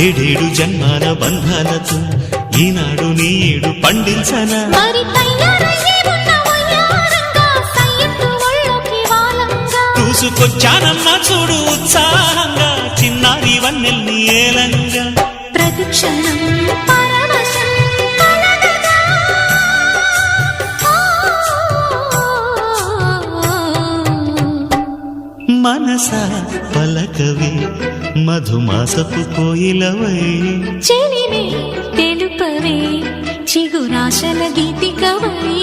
ఏడేడు జన్మాల బంధాలతో ఈనాడు నీడు పండించనా మరి తయారయ్యే ఉన్న వయ్యారంగా సయ్యత్తు ఒళ్ళోకి వాలంగా చూసుకొచ్చానమ్మా చూడు ఉత్సాహంగా చిన్నారి వన్నెల్ని ఏలంగా ప్రతిక్షణం పరవశం కలగగా మనసా పలకవే మధుమాసపు కోయిలవై చెలిమే తెలుపవే చిగురాశల గీతికవై